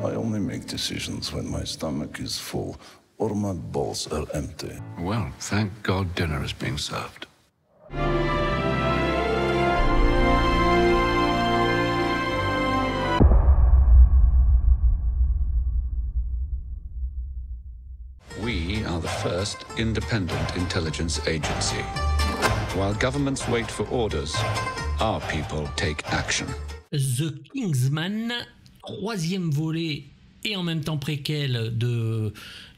I only make decisions when my stomach is full or my balls are empty. Well, thank God dinner is being served. We are the first independent intelligence agency. While governments wait for orders, our people take action. The Kingsman, troisième volet et en même temps préquel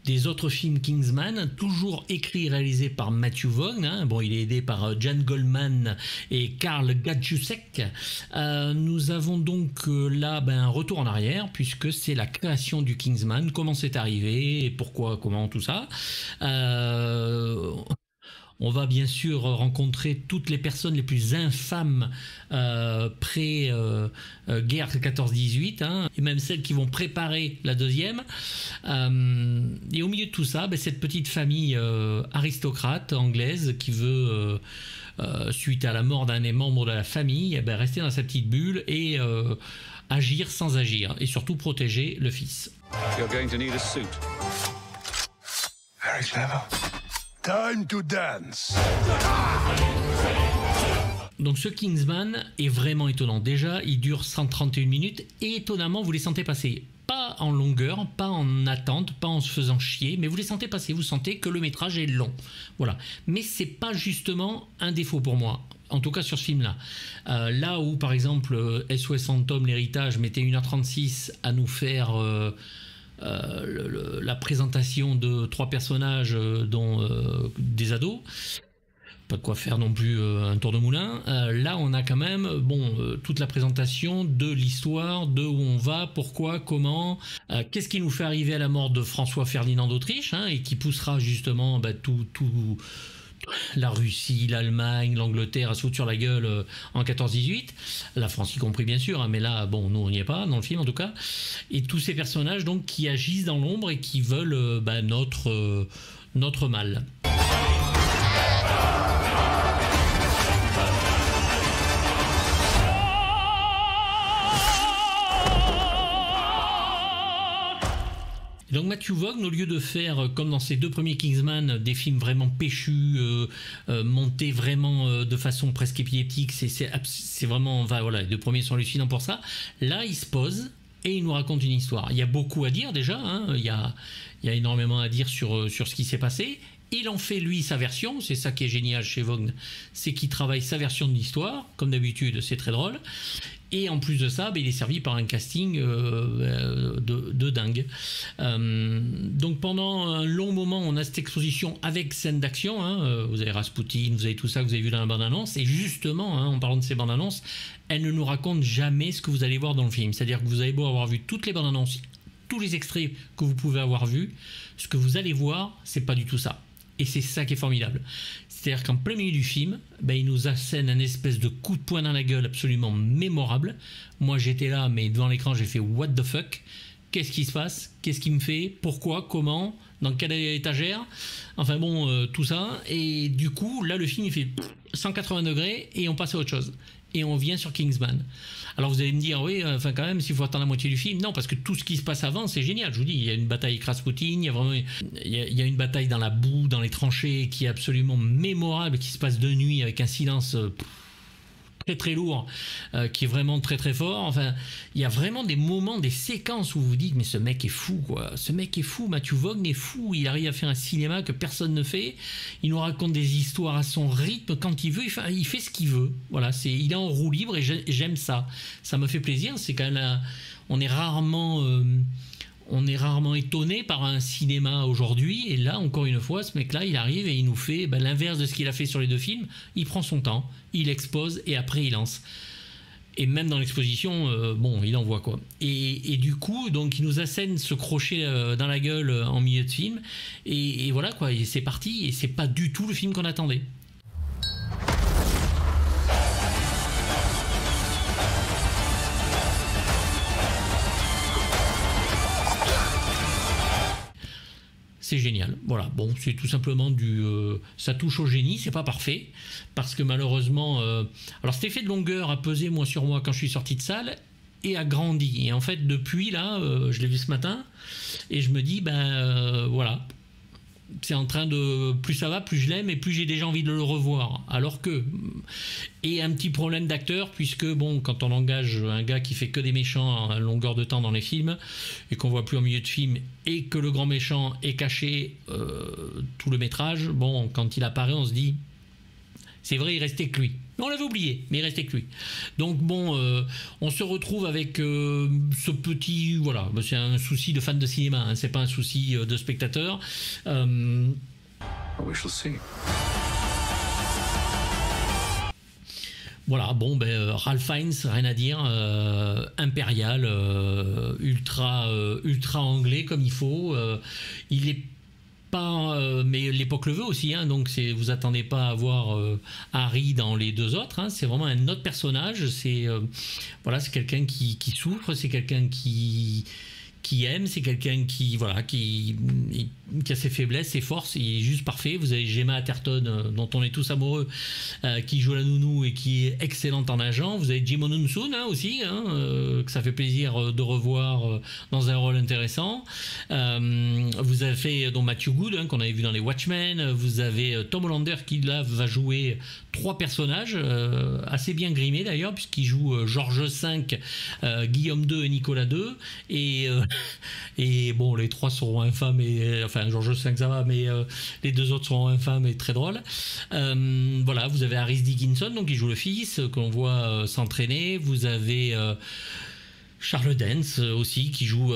des autres films Kingsman, toujours écrit et réalisé par Matthew Vaughn. Hein. Bon, il est aidé par Jan Goldman et Karl Gajusek. Nous avons donc là un retour en arrière, puisque c'est la création du Kingsman, comment c'est arrivé, et pourquoi, comment, tout ça. On va bien sûr rencontrer toutes les personnes les plus infâmes pré-guerre 14-18, hein, et même celles qui vont préparer la deuxième. Et au milieu de tout ça, cette petite famille aristocrate anglaise qui veut, suite à la mort d'un des membres de la famille, rester dans sa petite bulle et agir sans agir, et surtout protéger le fils. You're going to need a suit. Very clever. Time to dance. Donc ce Kingsman est vraiment étonnant. Déjà, il dure 131 minutes et étonnamment, vous les sentez passer. Pas en longueur, pas en attente, pas en se faisant chier, mais vous les sentez passer. Vous sentez que le métrage est long. Voilà. Mais c'est pas justement un défaut pour moi. En tout cas sur ce film-là. Là où, par exemple, SOS Fantôme, l'héritage, mettait 1h36 à nous faire... la présentation de 3 personnages dont des ados, pas de quoi faire non plus un tour de moulin. Là on a quand même toute la présentation de l'histoire, de où on va, pourquoi, comment, qu'est-ce qui nous fait arriver à la mort de François Ferdinand d'Autriche, hein, et qui poussera justement tout la Russie, l'Allemagne, l'Angleterre à se foutre sur la gueule en 14-18, la France y compris bien sûr, hein, mais là nous on n'y est pas dans le film en tout cas, et tous ces personnages donc qui agissent dans l'ombre et qui veulent notre mal. Donc Matthew Vaughn, au lieu de faire comme dans ses 2 premiers Kingsman, des films vraiment péchus, montés vraiment de façon presque épileptique, c'est vraiment, enfin voilà, les 2 premiers sont hallucinants pour ça. Là, il se pose et il nous raconte une histoire. Il y a beaucoup à dire déjà, hein, il y a énormément à dire sur ce qui s'est passé. Il en fait lui sa version, c'est ça qui est génial chez Vaughn, c'est qu'il travaille sa version de l'histoire, comme d'habitude, c'est très drôle. Et en plus de ça, il est servi par un casting de dingue. Donc pendant un long moment, on a cette exposition avec scène d'action. Hein, vous avez Rasputin, vous avez tout ça que vous avez vu dans la bande-annonce. Et justement, hein, en parlant de ces bandes-annonces, elles ne nous racontent jamais ce que vous allez voir dans le film. C'est-à-dire que vous avez beau avoir vu toutes les bandes-annonces, tous les extraits que vous pouvez avoir vus, ce que vous allez voir, c'est pas du tout ça. Et c'est ça qui est formidable. C'est-à-dire qu'en plein milieu du film, il nous assène un espèce de coup de poing dans la gueule absolument mémorable. Moi j'étais là, mais devant l'écran j'ai fait what the fuck. Qu'est-ce qui se passe? Qu'est-ce qui me fait? Pourquoi? Comment? Dans quelle étagère? Enfin tout ça. Et du coup, là le film il fait 180 degrés et on passe à autre chose. Et on vient sur Kingsman. Alors vous allez me dire, oui, enfin quand même, s'il faut attendre la moitié du film. Non, parce que tout ce qui se passe avant, c'est génial. Je vous dis, il y a une bataille avec Rasputin, il y a une bataille dans la boue, dans les tranchées, qui est absolument mémorable, qui se passe de nuit avec un silence très très lourd, qui est vraiment très très fort. Enfin, il y a vraiment des moments, des séquences où vous vous dites, mais ce mec est fou, quoi. Ce mec est fou, Matthew Vaughn est fou. Il arrive à faire un cinéma que personne ne fait. Il nous raconte des histoires à son rythme quand il veut. Il fait ce qu'il veut. Voilà, il est en roue libre et j'aime ça. Ça me fait plaisir. C'est quand même là, on est rarement étonné par un cinéma aujourd'hui, et là encore une fois ce mec là il arrive et il nous fait l'inverse de ce qu'il a fait sur les 2 films. Il prend son temps, il expose et après il lance, et même dans l'exposition il envoie quoi, et du coup donc il nous assène ce crochet dans la gueule en milieu de film, et voilà quoi, et c'est parti, et c'est pas du tout le film qu'on attendait. C'est génial, voilà. Bon, c'est tout simplement ça touche au génie, c'est pas parfait, parce que malheureusement, alors cet effet de longueur a pesé sur moi quand je suis sorti de salle, et a grandi. Et en fait, depuis là, je l'ai vu ce matin, et je me dis, voilà, c'est en train de... Plus ça va, plus je l'aime, et plus j'ai déjà envie de le revoir. Alors que... Et un petit problème d'acteur, puisque, bon, quand on engage un gars qui fait que des méchants à longueur de temps dans les films, et qu'on voit plus en milieu de film, et que le grand méchant est caché tout le métrage, bon, quand il apparaît, on se dit... C'est vrai, il restait que lui. On l'avait oublié, mais il restait que lui. Donc bon, on se retrouve avec ce petit... Voilà, c'est un souci de fan de cinéma, hein, c'est pas un souci de spectateur. We shall see. Voilà, bon, Ralph Fiennes, rien à dire, impérial, ultra anglais comme il faut. Il est pas, mais l'époque le veut aussi, hein, donc vous attendez pas à voir Harry dans les deux autres, hein, c'est vraiment un autre personnage. C'est voilà, c'est quelqu'un qui souffre, c'est quelqu'un qui aime, c'est quelqu'un qui a ses faiblesses, ses forces, il est juste parfait. Vous avez Gemma Atherton, dont on est tous amoureux, qui joue la nounou et qui est excellente en agent. Vous avez Jimon Hunsoon, hein, aussi, hein, que ça fait plaisir de revoir dans un rôle intéressant. Vous avez donc Matthew Good, hein, qu'on avait vu dans les Watchmen. Vous avez Tom Hollander qui là va jouer 3 personnages, assez bien grimés d'ailleurs, puisqu'il joue George V, Guillaume II et Nicolas II. Et bon, les 3 seront infâmes, enfin George V ça va, mais les 2 autres seront infâmes et très drôles. Voilà, vous avez Harris Dickinson, donc qui joue le fils, qu'on voit s'entraîner. Vous avez Charles Dance aussi, qui joue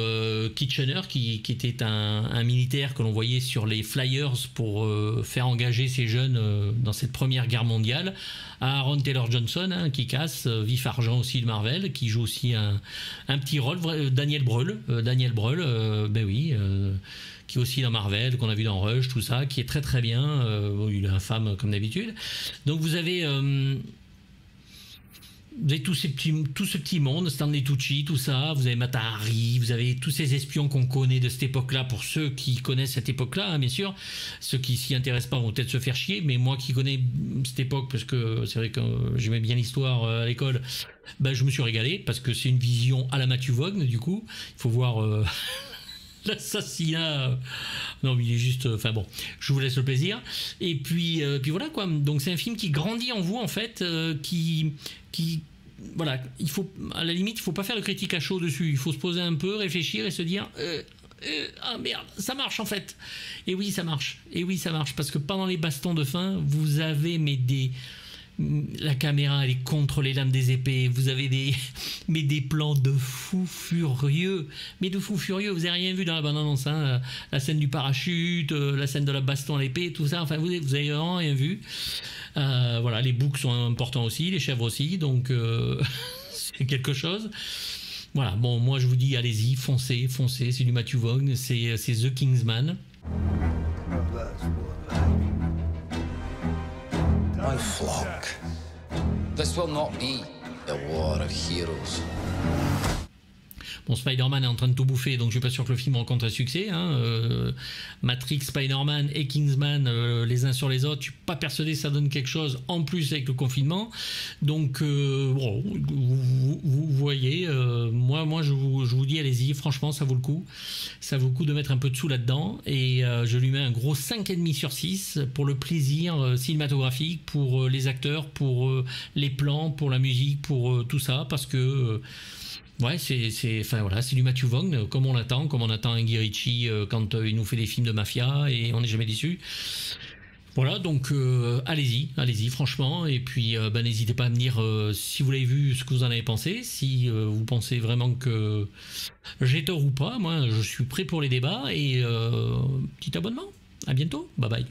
Kitchener, qui était un militaire que l'on voyait sur les flyers pour faire engager ces jeunes dans cette première guerre mondiale. Aaron Taylor-Johnson, hein, qui casse, vif argent aussi de Marvel, qui joue aussi un petit rôle. Daniel Brühl, oui, qui est aussi dans Marvel, qu'on a vu dans Rush, tout ça, qui est très très bien. Il est infâme comme d'habitude. Donc vous avez tout ce petit monde, Stanley Tucci, tout ça. Vous avez Mata Hari, vous avez tous ces espions qu'on connaît de cette époque-là, pour ceux qui connaissent cette époque-là, hein, bien sûr. Ceux qui s'y intéressent pas vont peut-être se faire chier, mais moi qui connais cette époque, parce que c'est vrai que j'aimais bien l'histoire à l'école, je me suis régalé, parce que c'est une vision à la Matthew Vaughn, du coup. Il faut voir... l'assassinat, non mais il est juste, enfin bon, je vous laisse le plaisir. Et puis voilà quoi, donc c'est un film qui grandit en vous en fait, qui voilà, il faut, à la limite il faut pas faire de critique à chaud dessus, il faut se poser un peu, réfléchir et se dire ah merde, ça marche en fait. Et oui ça marche, parce que pendant les bastons de fin vous avez la caméra elle est contre les lames des épées, vous avez des plans de fous furieux, vous avez rien vu dans la bande-annonce, hein, la scène du parachute, la scène de la baston à l'épée, tout ça, enfin vous avez vraiment rien vu. Voilà, les boucs sont importants aussi, les chèvres aussi, donc c'est quelque chose. Voilà, bon, moi je vous dis allez-y, foncez, c'est du Matthew Vaughn, c'est The Kingsman. My flock. This will not be a war of heroes. Bon, Spider-Man est en train de tout bouffer, donc je suis pas sûr que le film rencontre un succès, hein. Matrix, Spider-Man et Kingsman, les uns sur les autres, je suis pas persuadé que ça donne quelque chose en plus avec le confinement. Donc bon, vous voyez, moi je vous dis allez-y, franchement ça vaut le coup de mettre un peu de sous là-dedans, et je lui mets un gros 5,5 sur 6 pour le plaisir cinématographique, pour les acteurs, pour les plans, pour la musique, pour tout ça, parce que ouais, enfin voilà, c'est du Matthew Vaughn comme on attend un Guy Ritchie quand il nous fait des films de mafia, et on n'est jamais déçu. Voilà, donc allez-y franchement, et puis n'hésitez pas à me dire si vous l'avez vu, ce que vous en avez pensé, si vous pensez vraiment que j'ai tort ou pas. Moi je suis prêt pour les débats, et petit abonnement, à bientôt, bye bye.